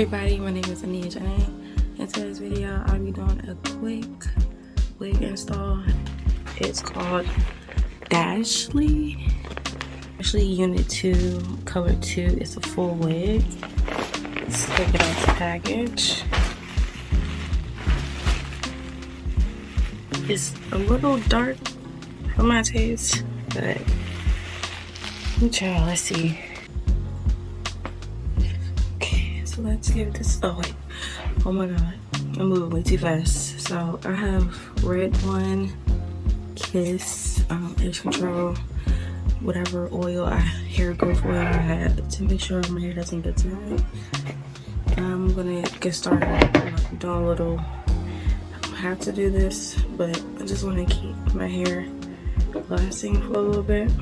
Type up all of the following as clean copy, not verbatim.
everybody, my name is Ania Janae. In today's video, I'll be doing a quick wig install. It's called Dashly Unit 2, Color 2. It's a full wig. Let's take it out the package. It's a little dark for my taste, but let's see. So let's give this, oh wait, oh my god, I'm moving way too fast. So I have red one, Kiss, Edge Control, whatever oil, hair growth oil I had to make sure my hair doesn't get dry. I'm gonna get started doing a little, I don't have to do this, but I just want to keep my hair lasting for a little bit.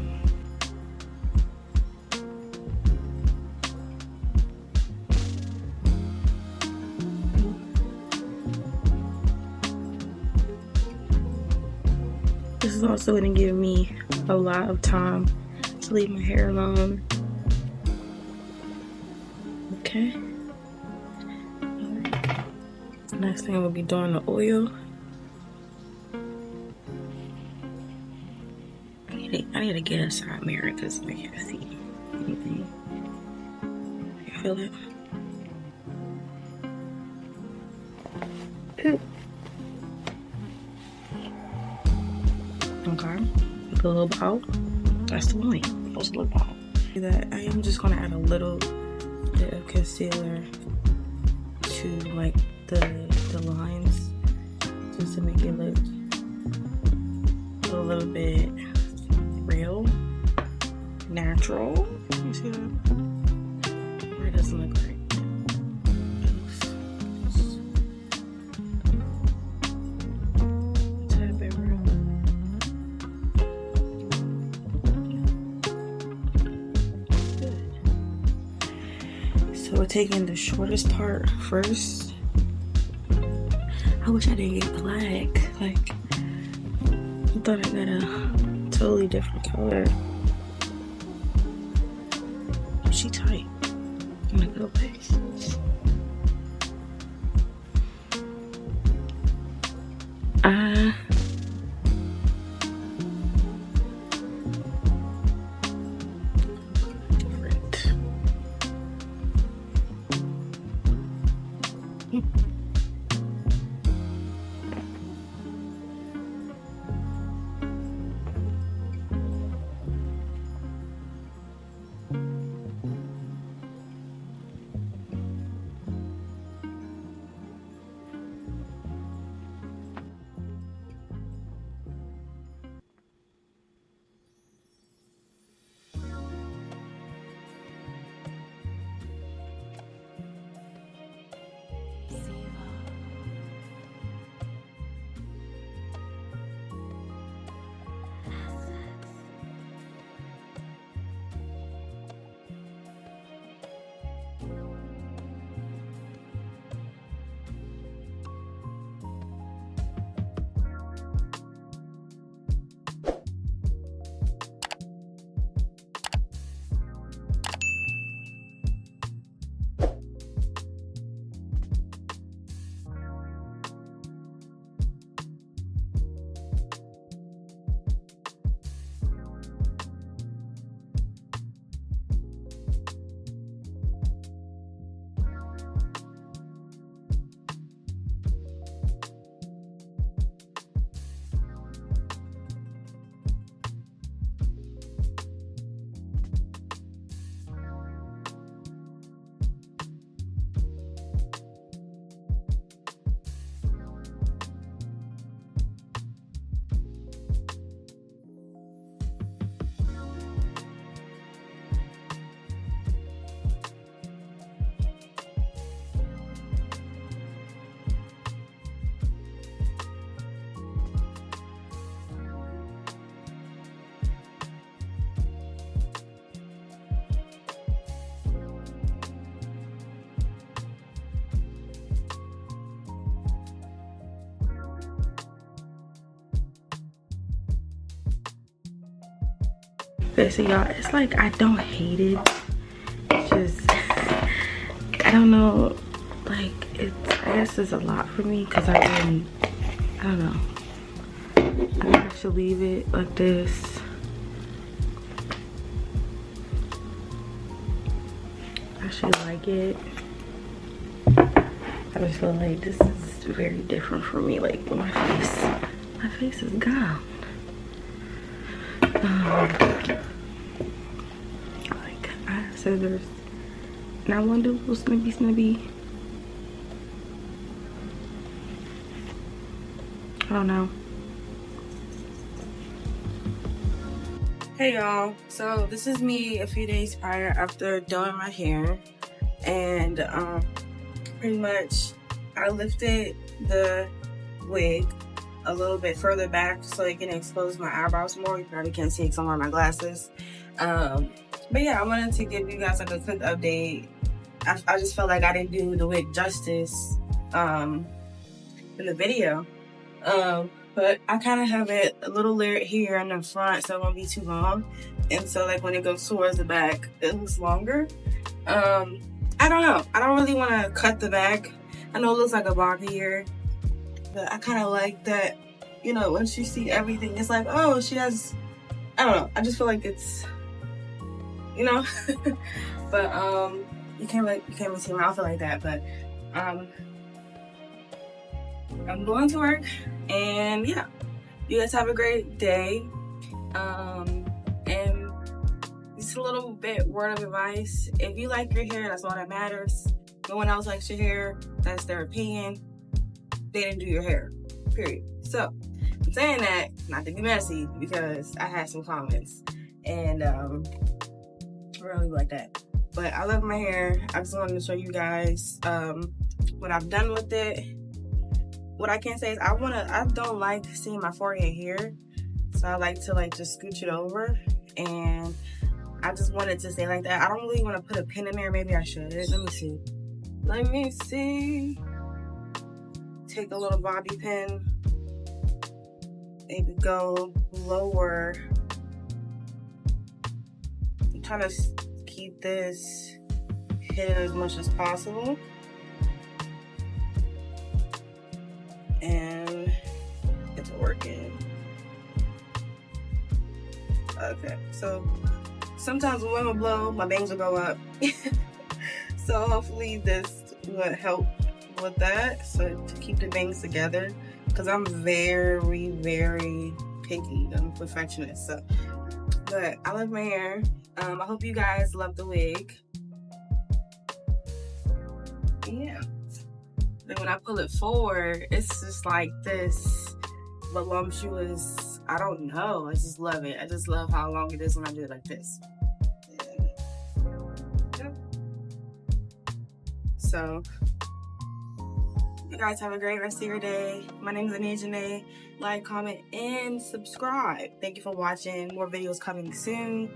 This is also going to give me a lot of time to leave my hair alone. Okay. Right. Next thing I'm going to be doing the oil. I need to get a side mirror because I can't see anything. You feel it? Ooh. Okay, with a little bow. That's the point. It's supposed to look bow. That I am just gonna add a little bit of concealer to like the lines, just to make it look a little bit real, natural. You see that? Or it doesn't look right. So we're taking the shortest part first. I wish I didn't get black. Like, I thought I got a totally different color. She tight in a good way. So y'all, it's like I don't hate it. It's just I don't know. like, I guess it's a lot for me because I don't know. I think I should leave it like this. I should like it. I just feel like this is very different for me. Like my face is gone. Like I said, there's not one do little snibby. I don't know. Hey y'all, so this is me a few days prior after doing my hair, and pretty much I lifted the wig a little bit further back so it can expose my eyebrows more. You probably can't see because I'm wearing my glasses. But yeah, I wanted to give you guys like a quick update. I just felt like I didn't do the wig justice in the video. But I kind of have it a little layered here in the front so it won't be too long. And so like when it goes towards the back, it looks longer. I don't know. I don't really want to cut the back. I know it looks like a bob here, but I kind of like that, you know, once you see everything, it's like, oh, she has, I don't know. I just feel like it's, you know, but you can't really see my outfit like that, but I'm going to work, and yeah, you guys have a great day. And just a little bit word of advice: if you like your hair, that's all that matters. No one else likes your hair, that's their opinion. They didn't do your hair, period. So I'm saying that not to be messy, because I had some comments, and really like that. But I love my hair. I just wanted to show you guys what I've done with it. What I can say is I don't like seeing my forehead here, so I like to just scooch it over, and I just wanted to say like that. I don't really want to put a pin in there. Maybe I should. Let me see. Take a little bobby pin, maybe go lower. I'm trying to keep this hidden as much as possible. And it's working. Okay, so sometimes when wind will blow, my bangs will go up. So hopefully this will help with that, so to keep the bangs together, because I'm very, very picky. I'm a perfectionist. So, but I love my hair. I hope you guys love the wig. Yeah. And when I pull it forward, it's just like this voluptuous, I don't know, I just love it. I just love how long it is when I do it like this. Yeah. So, you guys have a great rest of your day. My name is Ania Janae. Like, comment, and subscribe. Thank you for watching. More videos coming soon.